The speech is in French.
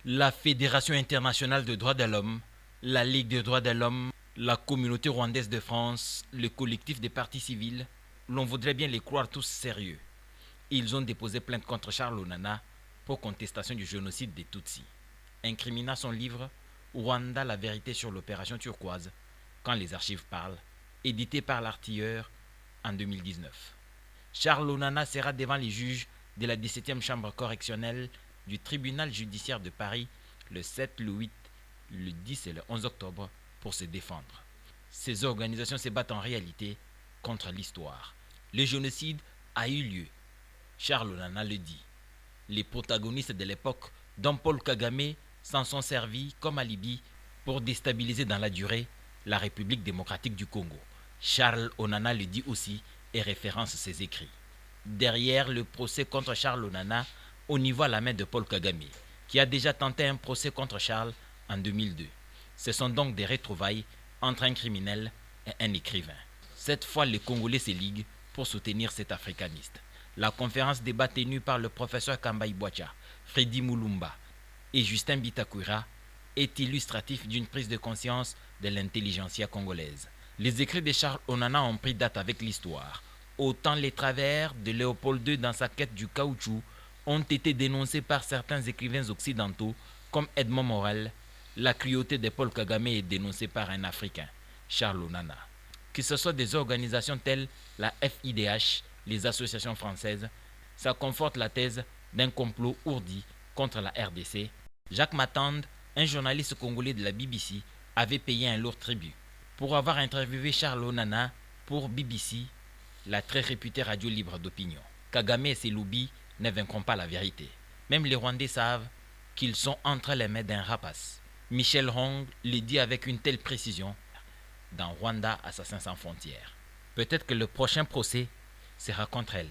La Fédération internationale des droits de l'homme, la Ligue des droits de l'homme, la communauté rwandaise de France, le collectif des partis civils, l'on voudrait bien les croire tous sérieux. Ils ont déposé plainte contre Charles Onana pour contestation du génocide des Tutsis, incriminant son livre Rwanda, la vérité sur l'opération turquoise, quand les archives parlent, édité par l'Artilleur en 2019. Charles Onana sera devant les juges de la 17e chambre correctionnelle du tribunal judiciaire de Paris le 7, le 8, le 10 et le 11 octobre pour se défendre. Ces organisations se battent en réalité contre l'histoire. Le génocide a eu lieu. Charles Onana le dit. Les protagonistes de l'époque, dont Paul Kagame, s'en sont servis comme alibi pour déstabiliser dans la durée la République démocratique du Congo. Charles Onana le dit aussi et référence ses écrits. Derrière le procès contre Charles Onana, on y voit la main de Paul Kagame, qui a déjà tenté un procès contre Charles en 2002. Ce sont donc des retrouvailles entre un criminel et un écrivain. Cette fois, les Congolais se liguent pour soutenir cet africaniste. La conférence débat tenue par le professeur Kambaï Boacha, Freddy Moulumba et Justin Bitakura est illustratif d'une prise de conscience de l'intelligentsia congolaise. Les écrits de Charles Onana ont pris date avec l'histoire. Autant les travers de Léopold II dans sa quête du caoutchouc ont été dénoncés par certains écrivains occidentaux comme Edmond Morel, la cruauté de Paul Kagame est dénoncée par un Africain, Charles Onana. Que ce soit des organisations telles la FIDH, les associations françaises, ça conforte la thèse d'un complot ourdi contre la RDC. Jacques Matande, un journaliste congolais de la BBC, avait payé un lourd tribut pour avoir interviewé Charles Onana pour BBC, la très réputée radio libre d'opinion. Kagame et ses lobbies ne vaincront pas la vérité. Même les Rwandais savent qu'ils sont entre les mains d'un rapace. Michel Hong le dit avec une telle précision dans Rwanda, Assassins sans frontières. Peut-être que le prochain procès sera contre elle.